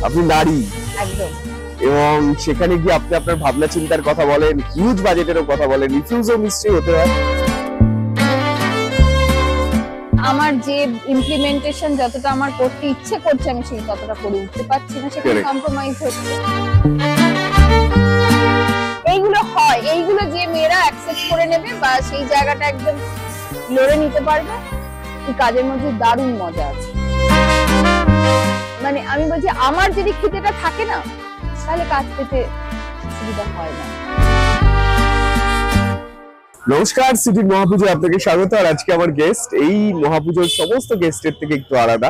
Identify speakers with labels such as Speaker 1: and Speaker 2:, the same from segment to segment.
Speaker 1: আপনি নারী,
Speaker 2: একদম।
Speaker 1: এবং সেখানে গিয়ে আপনি আপনার ভাবনা চিন্তার কথা বলেন, হিউজ বাজেটেরও কথা বলেন, রিফিউজও নিশ্চয়ই হতে হয়।
Speaker 2: আমার যে ইমপ্লিমেন্টেশন যতটা আমার করতে ইচ্ছে করছে আমি সেই ততটা করে উঠতে পারছি না, সেখানে কম্প্রোমাইজ হচ্ছে। এইগুলো হয়, এইগুলো যে মেয়েরা অ্যাকসেপ্ট করে নেবে বা সেই জায়গাটা একদম লড়ে নিতে পারবে, এই কাজের মধ্যে দারুণ মজা আছে। মানে আমি বলছি, আমার যদি খিদেটা থাকে না তাহলে কাজ পেতে সুবিধা হয় না।
Speaker 1: নমস্কার, সিটির মহাপুজো আপনাকে স্বাগত। আর আজকে আমার গেস্ট এই মহাপুজোর সমস্ত গেস্টের থেকে একটু আলাদা,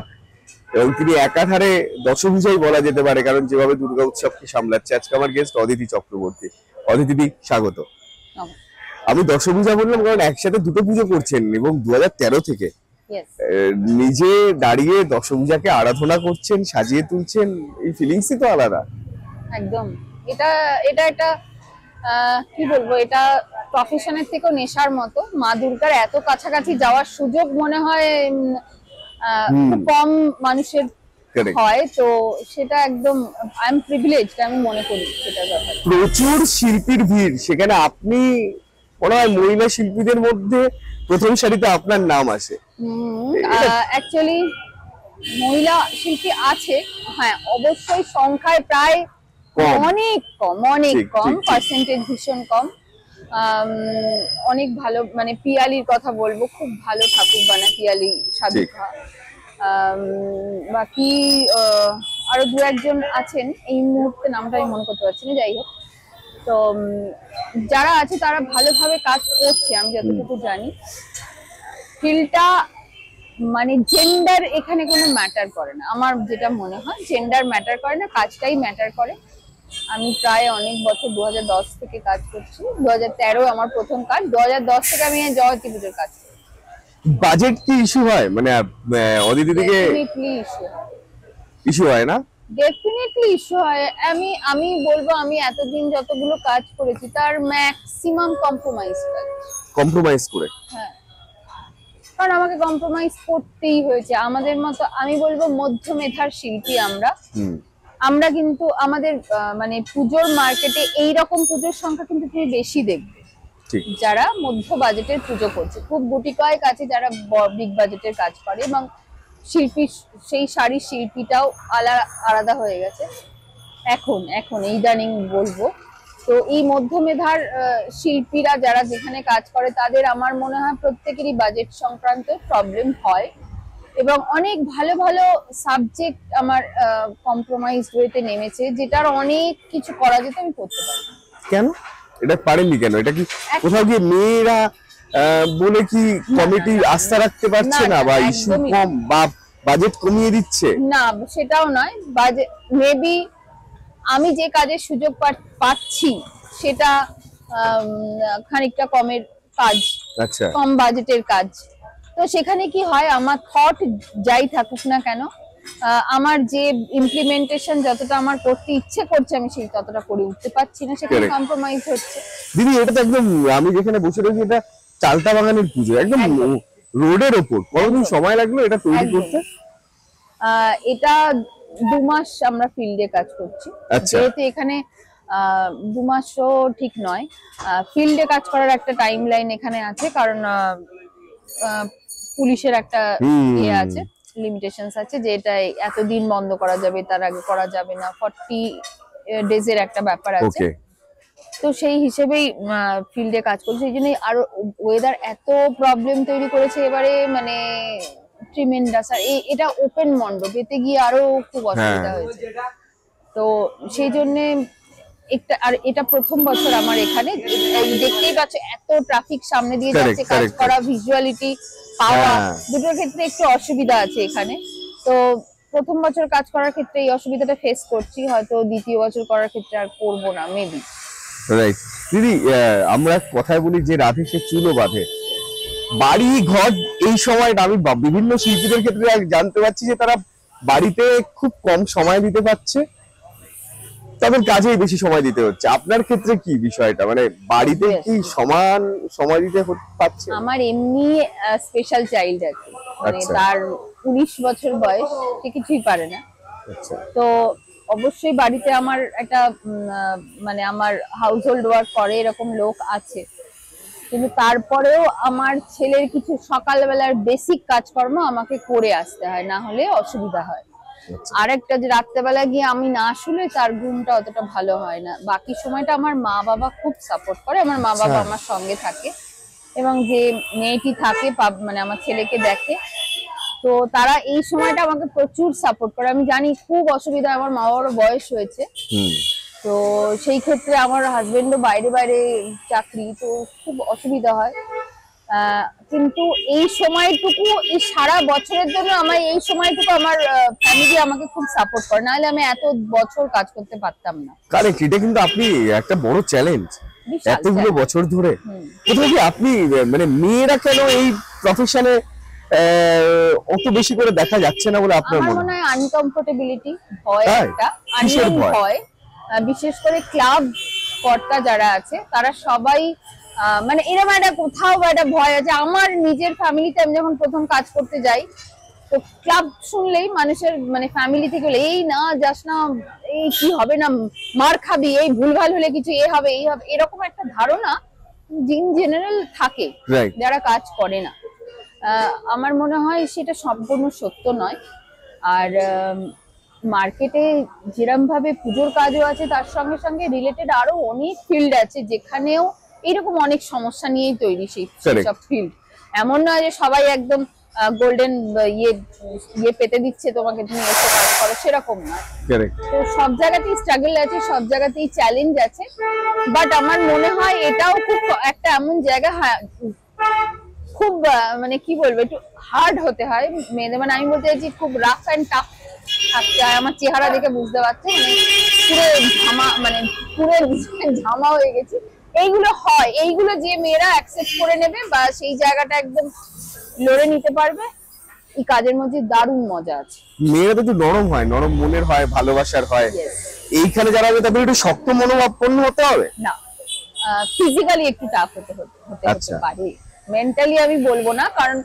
Speaker 1: এবং তিনি একাধারে দশভুজাই বলা যেতে পারে, কারণ যেভাবে দুর্গা উৎসবকে সামলাচ্ছে। আজকে আমার গেস্ট অদিতি চক্রবর্তী। অদিতি, স্বাগত। আমি দশভুজা বললাম কারণ একসাথে দুটো পুজো করছেন, এবং 2013 থেকে নিজে দাঁড়িয়ে দশভুজাকে আরাধনা করছেন, সাজিয়ে তুলছেন। এই ফিলিংসই তো আলাদা।
Speaker 2: একদম। এটা এটা একটা কি বলবো, এটা প্রফেশনের থেকেও নেশার মতো। মা দুর্গার এত কাছাকাছি যাওয়ার সুযোগ মনে হয় খুব কম মানুষের হয়, তো সেটা একদম আই এম প্রিভিলেজড, আমি মনে করি সেটা ব্যাপার।
Speaker 1: প্রচুর শিল্পীর ভিড় সেখানে, আপনি মনে হয় মহিলা শিল্পীদের মধ্যে প্রথম সারিতে আপনার নাম আসে।
Speaker 2: অ্যাকচুয়ালি মহিলা শিল্পী আছে, হ্যাঁ অবশ্যই, সংখ্যায় প্রায় অনেক কম, পার্সেন্টেজ ভীষণ কম। অনেক ভালো, মানে পিয়ালির কথা বলবো, খুব ভালো ঠাকুর বানায় পিয়ালি সাধুখা। বাকি আরো দু একজন আছেন, এই মুহূর্তে নামটা আমি মনে করতে পারছি না, যাই হোক। তো যারা আছে তারা ভালোভাবে কাজ করছে, আমি যতটুকু জানি। ফিল্ডটা মানে জেন্ডার এখানে কোনো ম্যাটার করে না, আমার যেটা মনে হয় জেন্ডার ম্যাটার করে না, কাজটাই ম্যাটার করে। আমি প্রায় অনেক বছর 2010 থেকে কাজ করছি, 2013 আমার প্রথম কাজ, 2010 থেকে আমি জয়তী পুজোর কাজ করছি।
Speaker 1: বাজেট কি ইস্যু হয়? মানে অদিতি থেকে ইস্যু হয় না?
Speaker 2: ডেফিনেটলি ইস্যু হয়। আমি বলবো, আমি এতদিন যতগুলো কাজ করেছি তার ম্যাক্সিমাম কম্প্রোমাইজ করে। হ্যাঁ, কারণ আমাকে কম্প্রোমাইজ করতেই হয়েছে। আমাদের মতো, আমি বলবো মধ্য মেধার শিল্পী আমরা কিন্তু আমাদের মানে পুজোর মার্কেটে এইরকম পুজোর সংখ্যা কিন্তু তুমি বেশি দেখবে যারা মধ্য বাজেটের পুজো করছে। খুব গুটি কয়েক আছে যারা বিগ বাজেটের কাজ করে, এবং শিল্পী, সেই শাড়ির শিল্পীটাও আলাদা হয়ে গেছে এখন ইদানিং বলবো। তো এই মধ্য মেধার শিল্পীরা যারা যেখানে কাজ করে তাদের আমার মনে হয় প্রত্যেকেরই বাজেট সংক্রান্ত প্রবলেম হয়, এবং অনেক ভালো ভালো সাবজেক্ট আমার কম্প্রোমাইজ ওয়েতে নেমেছে, যেটার অনেক কিছু করা যেত আমি করতে পারি।
Speaker 1: কেন এটা পারেননি? কেন এটা কি কোথাও গিয়ে মেয়েরা বলে কি কমিটি আস্থা রাখতে পারছে না, বা ইস্যু কম, বা বাজেট কমিয়ে দিচ্ছে?
Speaker 2: না, সেটাও নয়। বাজেট মেবি আমি যে কাজের সুযোগ পাচ্ছি সেটা খানিকটা কমের কাজ,
Speaker 1: আচ্ছা,
Speaker 2: কম বাজেটের কাজ। তো সেখানে কি হয়, আমার থট যাই থাকুক না কেন, আমার যে ইমপ্লিমেন্টেশন যতটা আমার করতে ইচ্ছে করছে আমি সেই ততটা করে উঠতে পারছি না, সেখানে কম্প্রোমাইজ হচ্ছে।
Speaker 1: দিদি, এটা তো একদম, আমি যেখানে বসে রয়েছি এটা চালতা বাগানের পুজো, একদম রোডের ওপর। কতদিন সময় লাগলো এটা তৈরি করতে?
Speaker 2: এটা 2 মাস আমরা ফিল্ডে কাজ করছি। যেহেতু এখানে 2 মাসও ঠিক নয়, ফিল্ডে কাজ করার একটা টাইম লাইন এখানে আছে, কারণ পুলিশের একটা ইয়ে আছে, লিমিটেশনস আছে, যে এটা এতদিন বন্ধ করা যাবে, তার আগে করা যাবে না, 40 ডেজের একটা ব্যাপার আছে। তো সেই হিসেবেই ফিল্ডে কাজ করছে। এই জন্যই আরো ওয়েদার এত প্রবলেম তৈরি করেছে এবারে, মানে ট্রিমেন্ডাস। আর এটা ওপেন মণ্ডপ, এতে গিয়ে আরো খুব অসুবিধা হয়েছে। তো সেই জন্য এটা প্রথম বছর আমার এখানে, দেখতেই পাচ্ছ এত ট্রাফিক সামনে দিয়ে যাচ্ছে, কাজ করা, ভিজুয়ালিটি পাওয়া, দুটোর ক্ষেত্রে একটু অসুবিধা আছে এখানে। তো প্রথম বছর কাজ করার ক্ষেত্রে এই অসুবিধাটা ফেস করছি, হয়তো দ্বিতীয় বছর করার ক্ষেত্রে আর করবো না মেবি।
Speaker 1: রাইট দিদি, আমরা কথায় বলি যে রাধে সে চুলো বাঁধে। বাড়ি ঘর এই সময়টা আমি বিভিন্ন শিল্পীদের ক্ষেত্রে জানতে পারছি যে তারা বাড়িতে খুব কম সময় দিতে পারছে, তাদের কাজেই বেশি সময় দিতে হচ্ছে। আপনার ক্ষেত্রে কি বিষয়টা, মানে বাড়িতে কি সমান সময় দিতে পারছে?
Speaker 2: আমার এমনি স্পেশাল চাইল্ড আছে, মানে তার 19 বছর বয়স, সে কিছুই পারে না। তো অবশ্যই বাড়িতে আমার একটা মানে আমার হাউস হোল্ড ওয়ার্ক করে এরকম লোক আছে, কিন্তু তারপরেও আমার ছেলের কিছু সকালবেলার বেসিক কাজকর্ম আমাকে করে আসতে হয়, না হলে অসুবিধা হয়। আর একটা যে রাত্রেবেলা গিয়ে আমি না শুলে তার ঘুমটা অতটা ভালো হয় না। বাকি সময়টা আমার মা বাবা খুব সাপোর্ট করে, আমার মা বাবা আমার সঙ্গে থাকে, এবং যে মেয়েটি থাকে মানে আমার ছেলেকে দেখে, তো তারা এই সময়টা আমাকে প্রচুর সাপোর্ট করে। আমি জানি খুব অসুবিধা, আমার মা বাবার বয়স হয়েছে, তো সেই ক্ষেত্রে আমার হাজবেন্ডও বাইরে বাইরে চাকরি, তো খুব অসুবিধা হয়। কিন্তু এই সময়টুকু, এই সারা বছরের জন্য আমার এই সময়টুকু আমার ফ্যামিলি আমাকে খুব সাপোর্ট করে, নাহলে আমি এত বছর কাজ করতে পারতাম না।
Speaker 1: কারেক্ট, এটা কিন্তু আপনি একটা বড় চ্যালেঞ্জ এতগুলো বছর ধরে। কোথাও কি আপনি মানে মেয়েরা কেন এই প্রফেশনে অত বেশি করে দেখা যাচ্ছে না বলে আপনার
Speaker 2: মনে হয়? আনকমফোর্টেবিলিটি হয়, একটা আনইজি হয়, বিশেষ করে ক্লাব কর্তা যারা আছে তারা সবাই মানে এরকম একটা কোথাও একটা ভয় আছে। আমার নিজের ফ্যামিলিতে আমি যখন প্রথম কাজ করতে যাই, তো ক্লাব শুনলেই মানুষের মানে ফ্যামিলি থেকে এই না যাস না, এই কি হবে না, মার খাবি, এই ভুলভাল হলে কিছু এ হবে এই হবে, এরকম একটা ধারণা ইন জেনারেল থাকে যারা কাজ করে না। আমার মনে হয় সেটা সম্পূর্ণ সত্য নয়। আর মার্কেটে যেরকম ভাবে পুজোর কাজও আছে, তার সঙ্গে সঙ্গে রিলেটেড আরো অনেক ফিল্ড আছে যেখানেও এরকম অনেক সমস্যা নিয়েই তৈরি সেই সব ফিল্ড। এমন নয় যে সবাই একদম গোল্ডেন ইয়ে পেতে দিচ্ছে তোমাকে, তুমি এসে কাজ করো, সেরকম না। তো সব জায়গাতেই স্ট্রাগল আছে, সব জায়গাতেই চ্যালেঞ্জ আছে, বাট আমার মনে হয় এটাও খুব একটা এমন জায়গা, খুব মানে কি বলবো, একটু হার্ড হতে হয় মেয়েদের, মানে আমি বলতে চাইছি খুব রাফ অ্যান্ড টাফ থাকতে হয়। আমার চেহারা দেখে বুঝতে পারছে, মানে পুরো ঝামা হয়ে গেছি। এইগুলো হয়, এইগুলো যে মেয়েরা অ্যাকসেপ্ট করে নেবে বা সেই জায়গাটা একদম লড়ে নিতে পারবে, এই কাজের মধ্যে দারুণ মজা আছে।
Speaker 1: মেয়েরা তো একটু নরম হয়, নরম মনের হয়, ভালোবাসার হয়। এইখানে যারা হবে তাদের একটু শক্ত মনোভাবপন্ন হতে হবে
Speaker 2: না, ফিজিক্যালি একটু টাফ হতে পারে, মেন্টালি আমি বলবো না, কারণ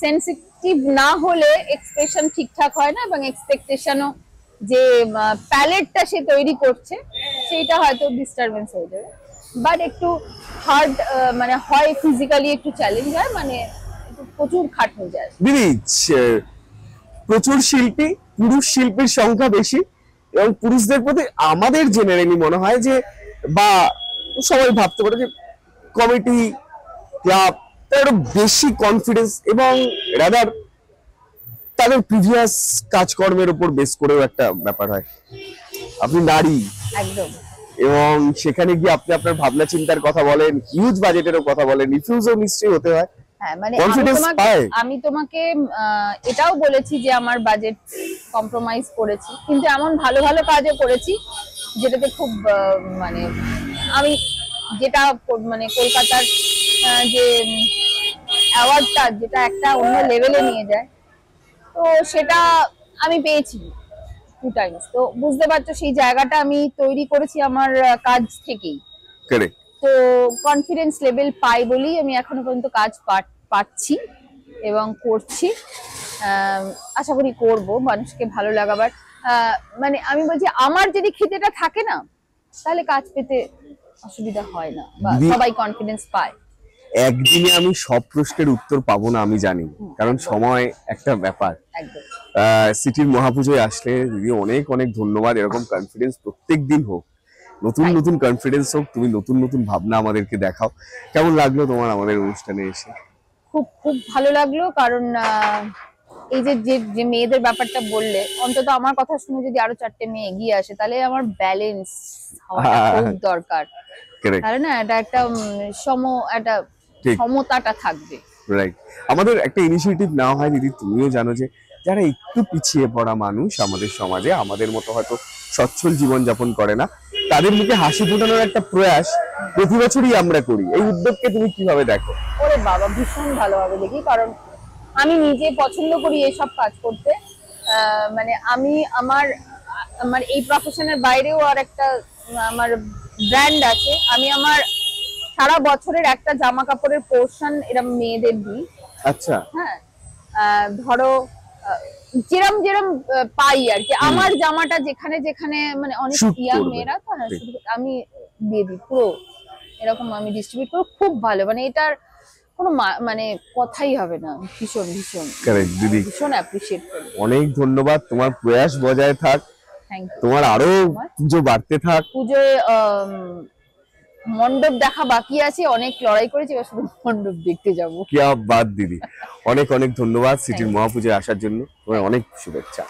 Speaker 2: সেনসিটিভ না হলে এক্সপ্রেশন ঠিকঠাক হয় না, এবং এক্সপেকটেশনও যে প্যালেটটা সে তৈরি করছে সেইটা হয়তো ডিস্টারবেন্স হয়ে যাবে। বাট একটু হার্ড মানে হয়, ফিজিক্যালি একটু চ্যালেঞ্জ হয়, মানে প্রচুর খাটনি যায়।
Speaker 1: দিদি, প্রচুর শিল্পী, পুরুষ শিল্পীর সংখ্যা বেশি, এবং পুরুষদের প্রতি আমাদের জেনারেলি মনে হয় যে, বা সবাই ভাবতে পারে যে কমিটি ক্লাব তার বেশি কনফিডেন্স, এবং রাদার তাদের প্রিভিয়াস কাজকর্মের উপর বেস করেও একটা ব্যাপার হয়। আপনি নারী
Speaker 2: একদম,
Speaker 1: এবং সেখানে গিয়ে আপনি আপনার ভাবনা চিন্তার কথা বলেন, হিউজ বাজেটেরও কথা বলেন, রিফিউজও নিশ্চয়ই হতে হয়।
Speaker 2: হ্যাঁ, মানে আমি তোমাকে এটাও বলেছি যে আমার বাজেট কম্প্রোমাইজ করেছি, কিন্তু এমন ভালো ভালো কাজও করেছি যেটাতে খুব মানে আমি যেটা মানে কলকাতার যে অ্যাওয়ার্ডটা, যেটা একটা অন্য লেভেলে নিয়ে যায়, তো সেটা আমি পেয়েছি 2 টাইমস। তো বুঝতে পারছো সেই জায়গাটা আমি তৈরি করেছি আমার কাজ থেকেই। তো কনফিডেন্স লেভেল পাই বলেই আমি এখনো পর্যন্ত কাজ পাচ্ছি এবং করছি। আশা করি করব মানুষকে ভালো লাগাবার। মানে আমি বলছি, আমার যদি খিদেটা থাকে না, তাহলে কাজ পেতে অসুবিধা হয় না, বা সবাই কনফিডেন্স পায়।
Speaker 1: একদিনে আমি সব প্রশ্নের উত্তর পাবো না, আমি জানি, কারণ সময় একটা ব্যাপার। সিটির মহাপুজোয় আসলে দিদি অনেক অনেক ধন্যবাদ। এরকম কনফিডেন্স প্রত্যেক দিন হোক, নতুন নতুন কনফিডেন্স হোক, তুমি নতুন নতুন ভাবনা আমাদেরকে দেখাও। কেমন লাগলো তোমার আমাদের অনুষ্ঠানে এসে?
Speaker 2: খুব খুব ভালো লাগলো, কারণ এই যে মেয়েদের ব্যাপারটা বললে, অন্তত আমার কথা শুনে যদি আরো 4টে মেয়ে এগিয়ে আসে, তাহলে আমার ব্যালেন্স হওয়াটা খুব দরকার, তাহলে না এটা একটা একটা সমতাটা থাকবে।
Speaker 1: রাইট, আমাদের একটা ইনিশিয়েটিভ নেওয়া হয় দিদি, তুমিও জানো যে যারা একটু পিছিয়ে পড়া মানুষ আমাদের সমাজে, আমাদের মতো হয়তো সচ্ছল জীবন যাপন করে না, তাদের মুখে হাসি ফোটানোর একটা প্রয়াস প্রতি বছরই আমরা করি। এই উদ্যোগকে তুমি কিভাবে দেখো?
Speaker 2: ওরে বাবা, ভীষণ ভালোভাবে দেখি, কারণ আমি নিজে পছন্দ করি এসব কাজ করতে। মানে আমি আমার এই প্রফেশনের বাইরেও আর একটা আমার ব্র্যান্ড আছে। আমি আমার সারা বছরের একটা জামা কাপড়ের পোর্শন এরকম মেয়েদের দিই।
Speaker 1: আচ্ছা,
Speaker 2: হ্যাঁ, ধরো যেরম যেরম পাই আর কি, আমার জামাটা যেখানে যেখানে মানে অনেক
Speaker 1: Shoot
Speaker 2: ইয়াং
Speaker 1: করবে।
Speaker 2: মেয়েরা তো, হ্যাঁ, শুধু আমি দিয়ে দিই পুরো এরকম, আমি ডিস্ট্রিবিউট করব, খুব ভালো, মানে এটার কোনো মানে কথাই হবে না। ভীষণ ভীষণ
Speaker 1: কারেক্ট দিদি,
Speaker 2: ভীষণ অ্যাপ্রিসিয়েট করি।
Speaker 1: অনেক ধন্যবাদ, তোমার প্রয়াস বজায় থাক,
Speaker 2: থ্যাংক ইউ।
Speaker 1: তোমার আরো পুজো বাড়তে থাক।
Speaker 2: পুজোয় মণ্ডপ দেখা বাকি আছে, অনেক লড়াই করেছি, এবার শুধু মণ্ডপ দেখতে যাব।
Speaker 1: কি বাদ দিদি, অনেক অনেক ধন্যবাদ সিটির মহাপুজোয় আসার জন্য, তোমার অনেক শুভেচ্ছা।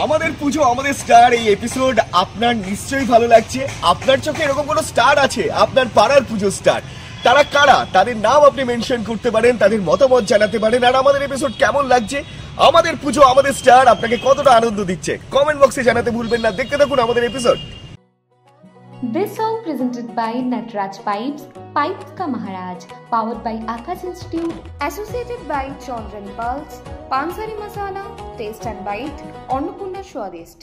Speaker 3: আমাদের পুজো আমাদের স্টার এই এপিসোড আপনার নিশ্চয়ই ভালো লাগছে। আপনার চোখে এরকম কোনো স্টার আছে, আপনার পাড়ার পুজো স্টার, তারা কারা, তাদের নাম আপনি মেনশন করতে পারেন, তাদের মতামত জানাতে পারেন। আর আমাদের এপিসোড কেমন লাগছে, আমাদের পুজো আমাদের স্টার আপনাকে কতটা আনন্দ দিচ্ছে, কমেন্ট বক্সে জানাতে ভুলবেন না। দেখতে থাকুন আমাদের episode.
Speaker 4: This song presented by Natraj Pipes, Pipes Ka Maharaj, powered by Akash Institute,
Speaker 5: associated by Chandran Pulse, Pansari Masala, Taste and Bite, Annapurna Swadist.